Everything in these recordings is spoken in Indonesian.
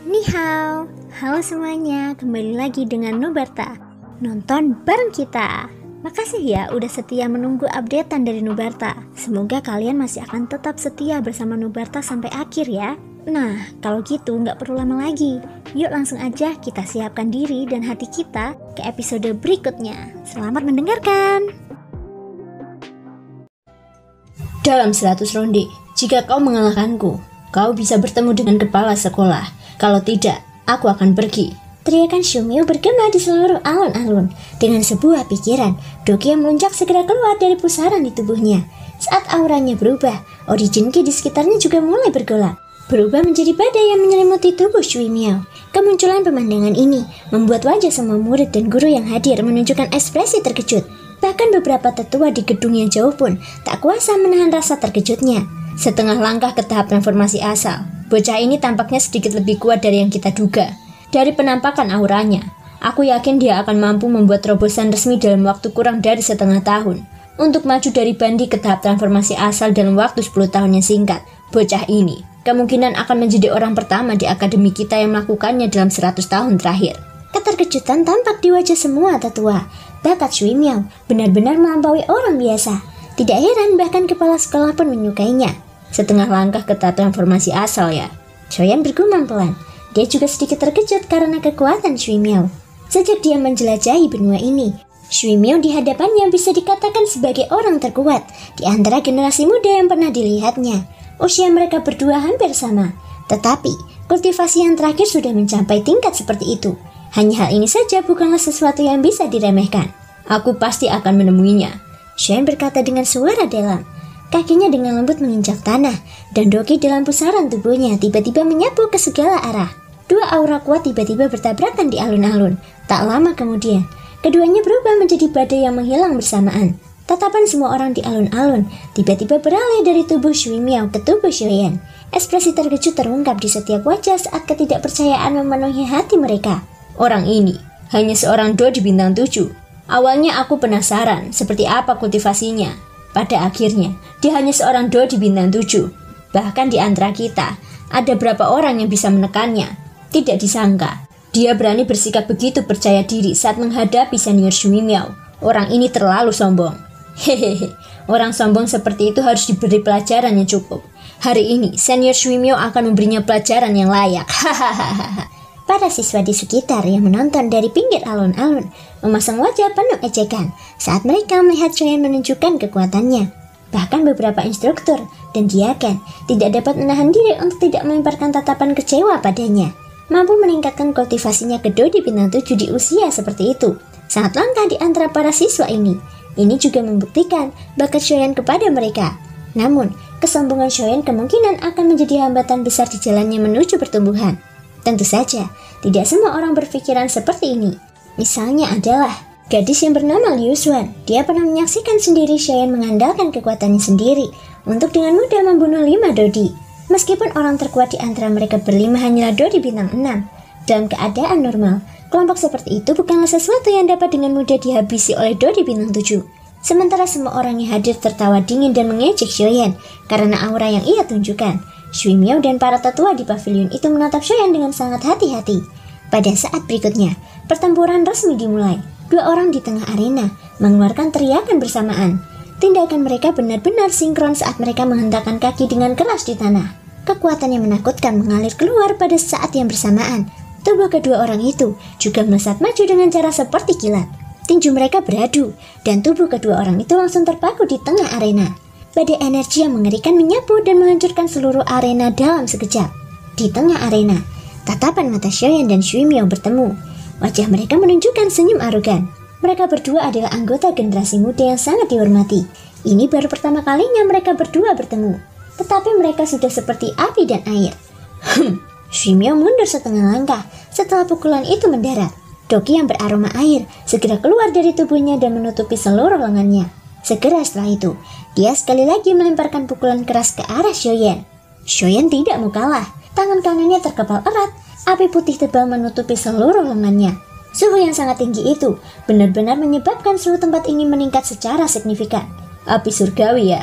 Ni hao, halo semuanya, kembali lagi dengan Nubarta. Nonton bareng kita. Makasih ya udah setia menunggu updatean dari Nubarta. Semoga kalian masih akan tetap setia bersama Nubarta sampai akhir ya. Nah, kalau gitu nggak perlu lama lagi. Yuk langsung aja kita siapkan diri dan hati kita ke episode berikutnya. Selamat mendengarkan. Dalam 100 ronde, jika kau mengalahkanku, kau bisa bertemu dengan kepala sekolah. Kalau tidak, aku akan pergi. Teriakan Shumio bergema di seluruh alun-alun. Dengan sebuah pikiran, Doki yang melonjak segera keluar dari pusaran di tubuhnya. Saat auranya berubah, origin ki di sekitarnya juga mulai bergolak. Berubah menjadi badai yang menyelimuti tubuh Shui Miao. Kemunculan pemandangan ini membuat wajah semua murid dan guru yang hadir menunjukkan ekspresi terkejut. Bahkan beberapa tetua di gedung yang jauh pun tak kuasa menahan rasa terkejutnya. Setengah langkah ke tahap transformasi asal, bocah ini tampaknya sedikit lebih kuat dari yang kita duga. Dari penampakan auranya, aku yakin dia akan mampu membuat terobosan resmi dalam waktu kurang dari setengah tahun. Untuk maju dari Bandi ke tahap transformasi asal dalam waktu 10 tahun yang singkat, bocah ini kemungkinan akan menjadi orang pertama di akademi kita yang melakukannya dalam 100 tahun terakhir. Keterkejutan tampak di wajah semua tetua. Bakat Shui Miao benar-benar melampaui orang biasa. Tidak heran bahkan kepala sekolah pun menyukainya. Setengah langkah ke tahap transformasi asal ya. Shoyan bergumam pelan. Dia juga sedikit terkejut karena kekuatan Shui Miao. Sejak dia menjelajahi benua ini, Shui Miao di hadapannya bisa dikatakan sebagai orang terkuat di antara generasi muda yang pernah dilihatnya. Usia mereka berdua hampir sama, tetapi kultivasi yang terakhir sudah mencapai tingkat seperti itu. Hanya hal ini saja bukanlah sesuatu yang bisa diremehkan. Aku pasti akan menemuinya, Shoyan berkata dengan suara dalam. Kakinya dengan lembut menginjak tanah, dan Doki dalam pusaran tubuhnya tiba-tiba menyapu ke segala arah. Dua aura kuat tiba-tiba bertabrakan di alun-alun. Tak lama kemudian, keduanya berubah menjadi badai yang menghilang bersamaan. Tatapan semua orang di alun-alun tiba-tiba beralih dari tubuh Shui Miao ke tubuh Shoyan. Ekspresi terkejut terungkap di setiap wajah saat ketidakpercayaan memenuhi hati mereka. Orang ini hanya seorang Do di bintang 7. Awalnya aku penasaran seperti apa kultivasinya. Pada akhirnya, dia hanya seorang Do di bintang 7. Bahkan di antara kita, ada berapa orang yang bisa menekannya. Tidak disangka, dia berani bersikap begitu percaya diri saat menghadapi senior Shui Miao. Orang ini terlalu sombong. Hehehe, orang sombong seperti itu harus diberi pelajaran yang cukup. Hari ini, senior Shui Miao akan memberinya pelajaran yang layak. Hahaha. Para siswa di sekitar yang menonton dari pinggir alun-alun memasang wajah penuh ejekan saat mereka melihat Shoyan menunjukkan kekuatannya. Bahkan beberapa instruktur dan diaken tidak dapat menahan diri untuk tidak melemparkan tatapan kecewa padanya. Mampu meningkatkan kultivasinya ke Do di bintang 7 di usia seperti itu sangat langka di antara para siswa ini. Ini juga membuktikan bakat Shoyan kepada mereka. Namun, kesombongan Shoyan kemungkinan akan menjadi hambatan besar di jalannya menuju pertumbuhan. Tentu saja, tidak semua orang berpikiran seperti ini. Misalnya adalah gadis yang bernama Liu Xuan. Dia pernah menyaksikan sendiri Shoyan mengandalkan kekuatannya sendiri untuk dengan mudah membunuh 5 Dodi. Meskipun orang terkuat di antara mereka berlima hanyalah Dodi bintang 6, dalam keadaan normal, kelompok seperti itu bukanlah sesuatu yang dapat dengan mudah dihabisi oleh Dodi bintang 7. Sementara semua orang yang hadir tertawa dingin dan mengejek Shoyan karena aura yang ia tunjukkan. Shui Miao dan para tetua di pavilion itu menatap Shoyan dengan sangat hati-hati. Pada saat berikutnya, pertempuran resmi dimulai. Dua orang di tengah arena mengeluarkan teriakan bersamaan. Tindakan mereka benar-benar sinkron saat mereka menghentakkan kaki dengan keras di tanah. Kekuatan yang menakutkan mengalir keluar pada saat yang bersamaan. Tubuh kedua orang itu juga melesat maju dengan cara seperti kilat. Tinju mereka beradu, dan tubuh kedua orang itu langsung terpaku di tengah arena. Badai energi yang mengerikan menyapu dan menghancurkan seluruh arena dalam sekejap. Di tengah arena, tatapan mata Shoyan dan Shui Miao bertemu. Wajah mereka menunjukkan senyum arogan. Mereka berdua adalah anggota generasi muda yang sangat dihormati. Ini baru pertama kalinya mereka berdua bertemu. Tetapi mereka sudah seperti api dan air. Shui Miao mundur setengah langkah setelah pukulan itu mendarat. Doki yang beraroma air segera keluar dari tubuhnya dan menutupi seluruh lengannya. Segera setelah itu, dia sekali lagi melemparkan pukulan keras ke arah Shoyan. Shoyan tidak mau kalah. Tangan kanannya terkepal erat. Api putih tebal menutupi seluruh lengannya. Suhu yang sangat tinggi itu benar-benar menyebabkan suhu tempat ini meningkat secara signifikan. Api surgawi ya.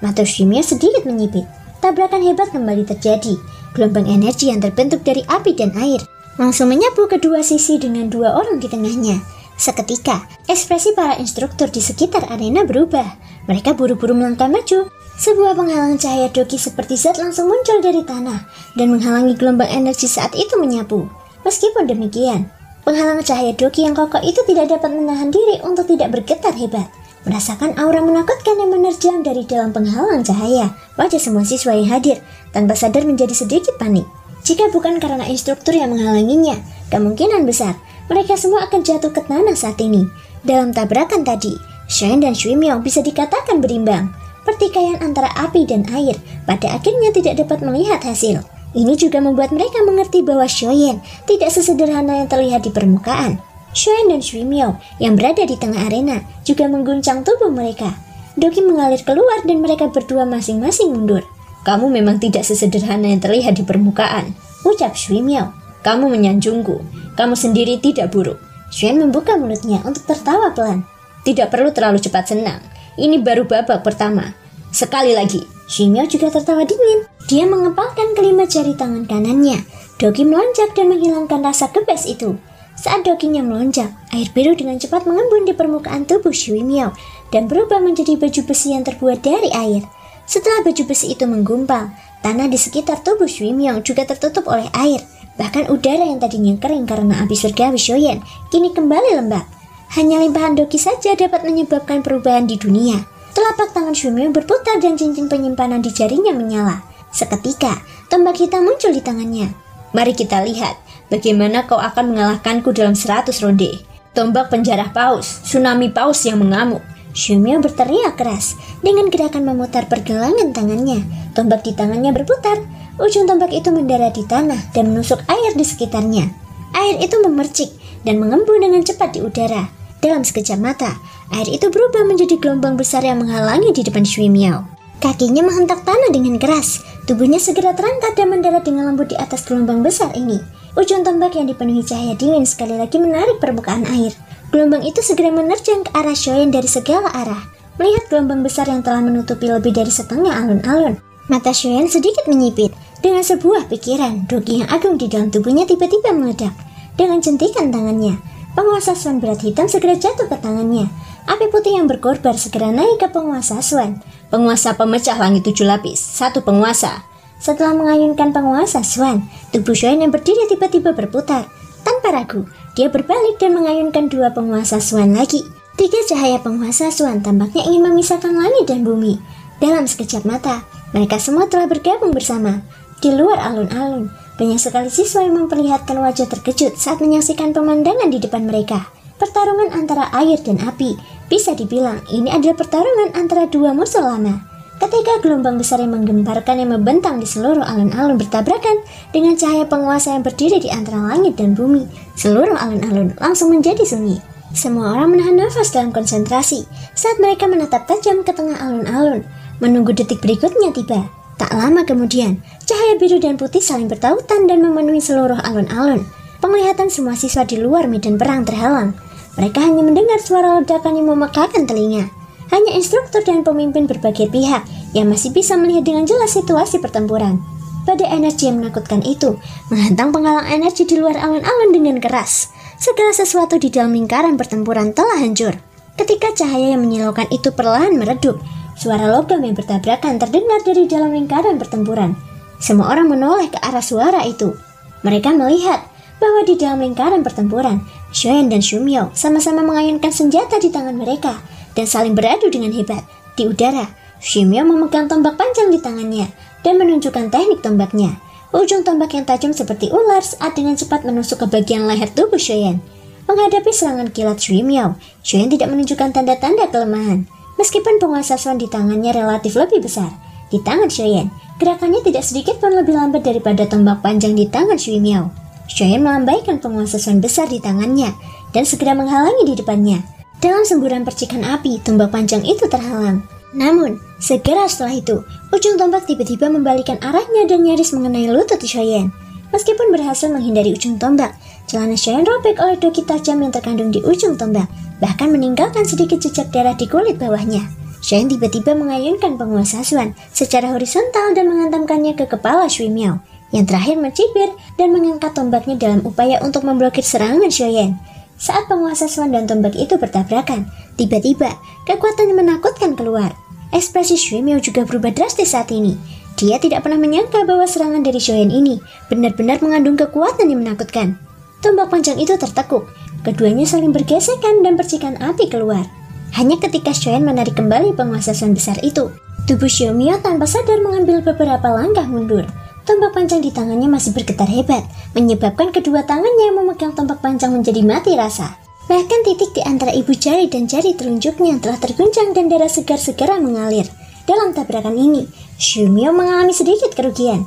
Mata Shui Miao sedikit menyipit. Tabrakan hebat kembali terjadi. gelombang energi yang terbentuk dari api dan air langsung menyapu kedua sisi dengan dua orang di tengahnya. Seketika, ekspresi para instruktur di sekitar arena berubah. Mereka buru-buru melangkah maju. Sebuah penghalang cahaya Doki seperti zat langsung muncul dari tanah dan menghalangi gelombang energi saat itu menyapu. Meskipun demikian, penghalang cahaya Doki yang kokoh itu tidak dapat menahan diri untuk tidak bergetar hebat. Merasakan aura menakutkan yang menerjang dari dalam penghalang cahaya, wajah semua siswa yang hadir tanpa sadar menjadi sedikit panik. Jika bukan karena instruktur yang menghalanginya, kemungkinan besar mereka semua akan jatuh ke tanah saat ini. Dalam tabrakan tadi, Shen dan Shuimyong bisa dikatakan berimbang. Pertikaian antara api dan air pada akhirnya tidak dapat melihat hasil. Ini juga membuat mereka mengerti bahwa Shoyen tidak sesederhana yang terlihat di permukaan. Shen dan Shuimyong yang berada di tengah arena juga mengguncang tubuh mereka. Doki mengalir keluar dan mereka berdua masing-masing mundur. Kamu memang tidak sesederhana yang terlihat di permukaan, ucap Shuimyong. Kamu menyanjungku, kamu sendiri tidak buruk. Shen membuka mulutnya untuk tertawa pelan. Tidak perlu terlalu cepat senang. Ini baru babak pertama. Sekali lagi. Shuimyong juga tertawa dingin. Dia mengepalkan kelima jari tangan kanannya. Doki melonjak dan menghilangkan rasa kebas itu. Saat dokinya melonjak, air biru dengan cepat mengembun di permukaan tubuh Shuimyong dan berubah menjadi baju besi yang terbuat dari air. Setelah baju besi itu menggumpal, tanah di sekitar tubuh Shuimyong juga tertutup oleh air. Bahkan udara yang tadinya kering karena api surgawi Shoyen kini kembali lembab. Hanya limpahan Doki saja dapat menyebabkan perubahan di dunia. Telapak tangan Shuimyong berputar dan cincin penyimpanan di jarinya menyala. Seketika, tombak hitam muncul di tangannya. Mari kita lihat bagaimana kau akan mengalahkanku dalam 100 ronde. Tombak penjara paus, tsunami paus yang mengamuk. Shuimyong berteriak keras. Dengan gerakan memutar pergelangan tangannya, tombak di tangannya berputar. Ujung tombak itu mendarat di tanah dan menusuk air di sekitarnya. Air itu memercik dan mengembun dengan cepat di udara. Dalam sekejap mata, air itu berubah menjadi gelombang besar yang menghalangi di depan Shuimyong. Kakinya menghentak tanah dengan keras. Tubuhnya segera terangkat dan mendarat dengan lembut di atas gelombang besar ini. Ujung tombak yang dipenuhi cahaya dingin sekali lagi menarik permukaan air. Gelombang itu segera menerjang ke arah Shoyen dari segala arah. Melihat gelombang besar yang telah menutupi lebih dari setengah alun-alun, mata Shoyen sedikit menyipit. Dengan sebuah pikiran, Doki yang agung di dalam tubuhnya tiba-tiba meledak. Dengan jentikan tangannya, penguasa Swan berat hitam segera jatuh ke tangannya. Api putih yang berkorbar segera naik ke penguasa Swan. Penguasa pemecah langit 7 lapis, 1 penguasa. Setelah mengayunkan penguasa Swan, tubuh Shoyen yang berdiri tiba-tiba berputar. Tanpa ragu, dia berbalik dan mengayunkan 2 penguasa Swan lagi. 3 cahaya penguasa Swan tampaknya ingin memisahkan langit dan bumi. Dalam sekejap mata, mereka semua telah bergabung bersama. Di luar alun-alun, banyak sekali siswa yang memperlihatkan wajah terkejut saat menyaksikan pemandangan di depan mereka. Pertarungan antara air dan api. Bisa dibilang ini adalah pertarungan antara 2 musuh lama. Ketika gelombang besar yang menggemparkan yang membentang di seluruh alun-alun bertabrakan dengan cahaya penguasa yang berdiri di antara langit dan bumi, seluruh alun-alun langsung menjadi sunyi. Semua orang menahan nafas dalam konsentrasi saat mereka menatap tajam ke tengah alun-alun, menunggu detik berikutnya tiba. Tak lama kemudian, cahaya biru dan putih saling bertautan dan memenuhi seluruh alun-alun. Penglihatan semua siswa di luar medan perang terhalang. Mereka hanya mendengar suara ledakan yang memekakan telinga. Hanya instruktur dan pemimpin berbagai pihak yang masih bisa melihat dengan jelas situasi pertempuran. Pada energi yang menakutkan itu menghantam penghalang energi di luar alun-alun dengan keras. Segala sesuatu di dalam lingkaran pertempuran telah hancur. Ketika cahaya yang menyilaukan itu perlahan meredup, suara logam yang bertabrakan terdengar dari dalam lingkaran pertempuran. Semua orang menoleh ke arah suara itu. Mereka melihat bahwa di dalam lingkaran pertempuran, Shoyen dan Shuimyong sama-sama mengayunkan senjata di tangan mereka dan saling beradu dengan hebat. Di udara, Shuimyong memegang tombak panjang di tangannya dan menunjukkan teknik tombaknya. Ujung tombak yang tajam seperti ular saat dengan cepat menusuk ke bagian leher tubuh Shoyen. Menghadapi serangan kilat Shuimyong, Shoyen tidak menunjukkan tanda-tanda kelemahan. Meskipun penguasa Swan di tangannya relatif lebih besar, di tangan Shoyen, gerakannya tidak sedikit pun lebih lambat daripada tombak panjang di tangan Shuimyong. Shoyen melambaikan penguasa Swan besar di tangannya dan segera menghalangi di depannya. Dalam semburan percikan api, tombak panjang itu terhalang. Namun, segera setelah itu, ujung tombak tiba-tiba membalikan arahnya dan nyaris mengenai lutut Shoyen. Meskipun berhasil menghindari ujung tombak, celana Shoyen robek oleh doki tajam yang terkandung di ujung tombak, bahkan meninggalkan sedikit jejak darah di kulit bawahnya. Shoyen tiba-tiba mengayunkan penguasa Swan secara horizontal dan menghantamkannya ke kepala Shuimyong. Yang terakhir mencibir dan mengangkat tombaknya dalam upaya untuk memblokir serangan Shoyan. Saat penguasa Swan dan tombak itu bertabrakan, tiba-tiba kekuatan yang menakutkan keluar. Ekspresi Shui Miao juga berubah drastis saat ini. Dia tidak pernah menyangka bahwa serangan dari Shoyan ini benar-benar mengandung kekuatan yang menakutkan. Tombak panjang itu tertekuk. Keduanya saling bergesekan dan percikan api keluar. Hanya ketika Shoyan menarik kembali penguasa Swan besar itu, tubuh Shui Miao tanpa sadar mengambil beberapa langkah mundur. Tombak panjang di tangannya masih bergetar hebat, menyebabkan kedua tangannya yang memegang tombak panjang menjadi mati rasa. Bahkan titik di antara ibu jari dan jari telunjuknya telah terguncang dan darah segar segera mengalir. Dalam tabrakan ini, Shui Miao mengalami sedikit kerugian.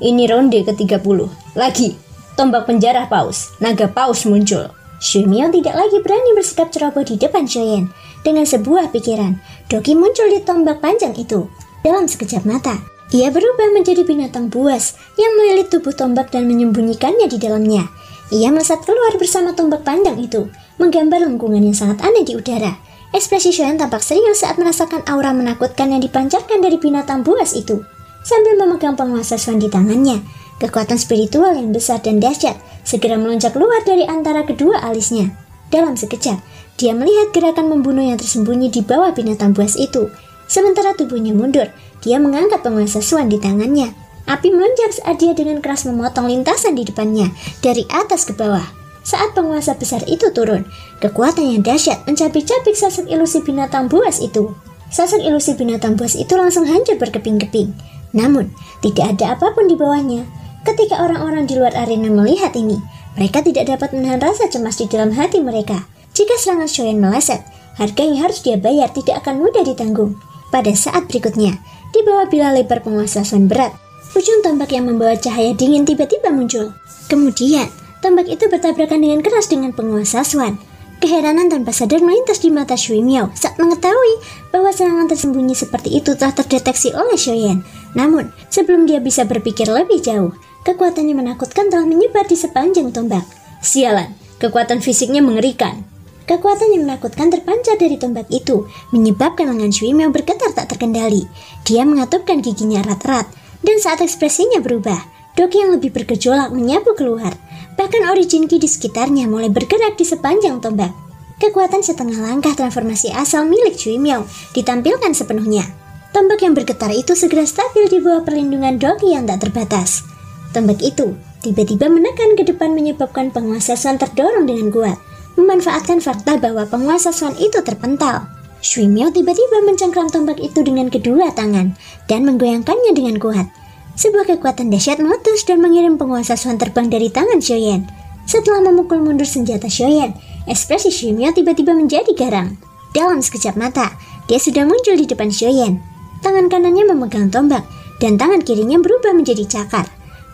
Ini ronde ke-30. Lagi, tombak penjara paus, naga paus muncul. Shui Miao tidak lagi berani bersikap ceroboh di depan Shoyan. Dengan sebuah pikiran, Doki muncul di tombak panjang itu. Dalam sekejap mata, ia berubah menjadi binatang buas yang melilit tubuh tombak dan menyembunyikannya di dalamnya. Ia melesat keluar bersama tombak panjang itu, menggambar lengkungan yang sangat aneh di udara. Ekspresi Shoyan tampak serius saat merasakan aura menakutkan yang dipancarkan dari binatang buas itu. Sambil memegang penguasa Swan di tangannya, kekuatan spiritual yang besar dan dahsyat segera melonjak keluar dari antara kedua alisnya. Dalam sekejap, dia melihat gerakan membunuh yang tersembunyi di bawah binatang buas itu. Sementara tubuhnya mundur, dia mengangkat penguasa Swan di tangannya. Api melonjak saat dia dengan keras memotong lintasan di depannya dari atas ke bawah. Saat penguasa besar itu turun, kekuatan yang dahsyat mencapik-capik sosok ilusi binatang buas itu. Sosok ilusi binatang buas itu langsung hancur berkeping-keping. Namun, tidak ada apapun di bawahnya. Ketika orang-orang di luar arena melihat ini, mereka tidak dapat menahan rasa cemas di dalam hati mereka. Jika serangan Shoyan meleset, harga yang harus dia bayar tidak akan mudah ditanggung. Pada saat berikutnya, di bawah bilah lebar penguasa Swan berat, ujung tombak yang membawa cahaya dingin tiba-tiba muncul. Kemudian, tombak itu bertabrakan dengan keras dengan penguasa Swan. Keheranan tanpa sadar melintas di mata Shui Miao saat mengetahui bahwa serangan tersembunyi seperti itu telah terdeteksi oleh Shoyan. Namun, sebelum dia bisa berpikir lebih jauh, kekuatan yang menakutkan telah menyebar di sepanjang tombak. Sialan, kekuatan fisiknya mengerikan. Kekuatan yang menakutkan terpancar dari tombak itu, menyebabkan lengan Shui Miao bergetar tak terkendali. Dia mengatupkan giginya erat-erat, dan saat ekspresinya berubah, Doki yang lebih bergejolak menyapu keluar. Bahkan origin ki di sekitarnya mulai bergerak di sepanjang tombak. Kekuatan setengah langkah transformasi asal milik Shui Miao ditampilkan sepenuhnya. Tombak yang bergetar itu segera stabil di bawah perlindungan Doki yang tak terbatas. Tombak itu tiba-tiba menekan ke depan menyebabkan penguasa Swan terdorong dengan kuat. Memanfaatkan fakta bahwa penguasa Swan itu terpental, Shui Miao tiba-tiba mencengkram tombak itu dengan kedua tangan dan menggoyangkannya dengan kuat. Sebuah kekuatan dahsyat meletus dan mengirim penguasa Swan terbang dari tangan Shoyan. Setelah memukul mundur senjata Shoyan, ekspresi Shui Miao tiba-tiba menjadi garang. Dalam sekejap mata, dia sudah muncul di depan Shoyan. Tangan kanannya memegang tombak dan tangan kirinya berubah menjadi cakar.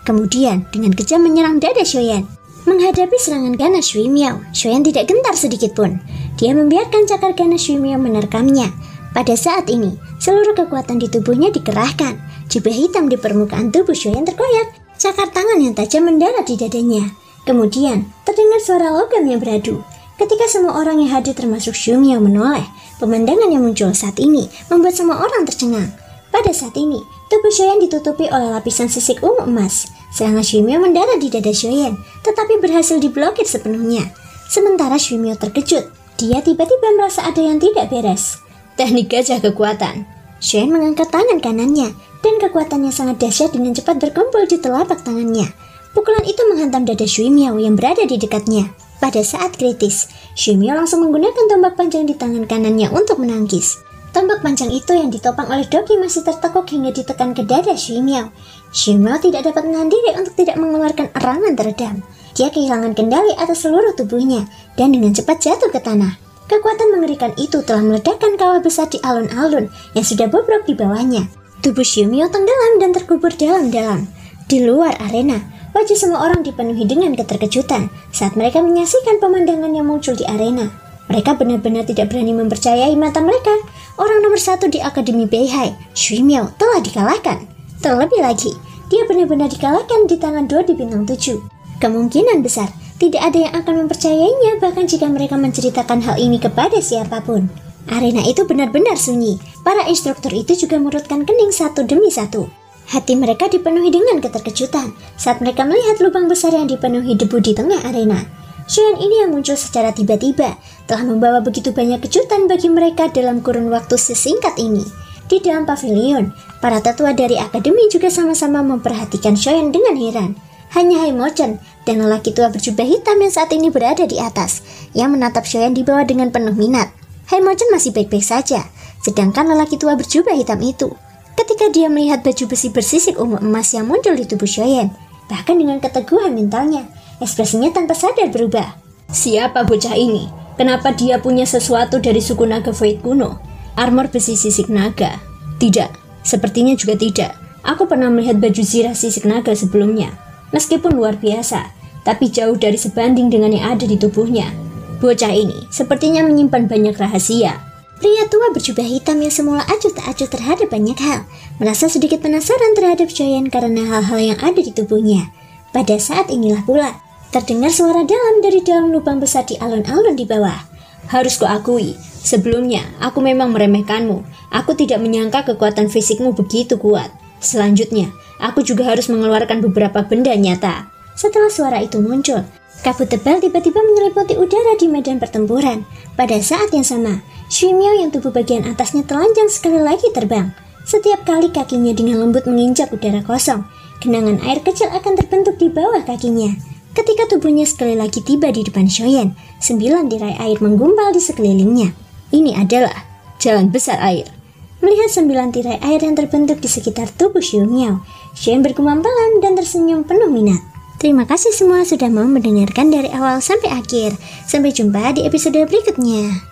Kemudian dengan kejam menyerang dada Shoyan. Menghadapi serangan ganas Shui Miao, Shoyan tidak gentar sedikit pun. Dia membiarkan cakar ganas Shui Miao menerkamnya. Pada saat ini, seluruh kekuatan di tubuhnya dikerahkan. Jubah hitam di permukaan tubuh Shoyan terkoyak. Cakar tangan yang tajam mendarat di dadanya. Kemudian, terdengar suara logam yang beradu. Ketika semua orang yang hadir termasuk Shui Miao menoleh, pemandangan yang muncul saat ini membuat semua orang tercengang. Pada saat ini, tubuh Shoyan ditutupi oleh lapisan sisik ungu emas. Serangan Shui Miao mendarat di dada Shoyan, tetapi berhasil diblokir sepenuhnya. Sementara Shui Miao terkejut, dia tiba-tiba merasa ada yang tidak beres. Teknik gajah kekuatan. Shoyan mengangkat tangan kanannya, dan kekuatannya sangat dahsyat dengan cepat berkumpul di telapak tangannya. Pukulan itu menghantam dada Shui Miao yang berada di dekatnya. Pada saat kritis, Shui Miao langsung menggunakan tombak panjang di tangan kanannya untuk menangkis. Tombak panjang itu yang ditopang oleh Doki masih tertekuk hingga ditekan ke dada Shui Miao. Shui Miao tidak dapat menahan diri untuk tidak mengeluarkan erangan teredam. Dia kehilangan kendali atas seluruh tubuhnya dan dengan cepat jatuh ke tanah. Kekuatan mengerikan itu telah meledakkan kawah besar di alun-alun yang sudah bobrok di bawahnya. Tubuh Shui Miao tenggelam dan terkubur dalam-dalam. Di luar arena, wajah semua orang dipenuhi dengan keterkejutan saat mereka menyaksikan pemandangan yang muncul di arena. Mereka benar-benar tidak berani mempercayai mata mereka. Orang nomor 1 di Akademi Beihai, Shui Miao, telah dikalahkan. Terlebih lagi, dia benar-benar dikalahkan di tangan 2 di bintang 7. Kemungkinan besar, tidak ada yang akan mempercayainya bahkan jika mereka menceritakan hal ini kepada siapapun. Arena itu benar-benar sunyi. Para instruktur itu juga merutkan kening satu demi satu. Hati mereka dipenuhi dengan keterkejutan saat mereka melihat lubang besar yang dipenuhi debu di tengah arena. Shoyan ini yang muncul secara tiba-tiba telah membawa begitu banyak kejutan bagi mereka dalam kurun waktu sesingkat ini. Di dalam pavilion, para tetua dari akademi juga sama-sama memperhatikan Shoyan dengan heran. Hanya Haimochan dan lelaki tua berjubah hitam yang saat ini berada di atas, yang menatap Shoyan di bawah dengan penuh minat. Haimochan masih baik-baik saja, sedangkan lelaki tua berjubah hitam itu, ketika dia melihat baju besi bersisik ungu emas yang muncul di tubuh Shoyan, bahkan dengan keteguhan mentalnya, ekspresinya tanpa sadar berubah. Siapa bocah ini? Kenapa dia punya sesuatu dari suku naga Void kuno? Armor besi sisik naga? Tidak, sepertinya juga tidak. Aku pernah melihat baju zirah sisik naga sebelumnya. Meskipun luar biasa, tapi jauh dari sebanding dengan yang ada di tubuhnya. Bocah ini sepertinya menyimpan banyak rahasia. Pria tua berjubah hitam yang semula acuh tak acuh terhadap banyak hal, merasa sedikit penasaran terhadap Shoyan karena hal-hal yang ada di tubuhnya. Pada saat inilah pula, terdengar suara dalam dari dalam lubang besar di alun-alun di bawah. Harus kuakui, sebelumnya aku memang meremehkanmu. Aku tidak menyangka kekuatan fisikmu begitu kuat. Selanjutnya, aku juga harus mengeluarkan beberapa benda nyata. Setelah suara itu muncul, kabut tebal tiba-tiba menyelimuti udara di medan pertempuran. Pada saat yang sama, Shui Miao yang tubuh bagian atasnya telanjang sekali lagi terbang. Setiap kali kakinya dengan lembut menginjak udara kosong, genangan air kecil akan terbentuk di bawah kakinya. Ketika tubuhnya sekali lagi tiba di depan Shoyan, 9 tirai air menggumpal di sekelilingnya. Ini adalah jalan besar air. Melihat 9 tirai air yang terbentuk di sekitar tubuh Shui Miao, Shoyan bergumam pelan dan tersenyum penuh minat. Terima kasih semua sudah mau mendengarkan dari awal sampai akhir. Sampai jumpa di episode berikutnya.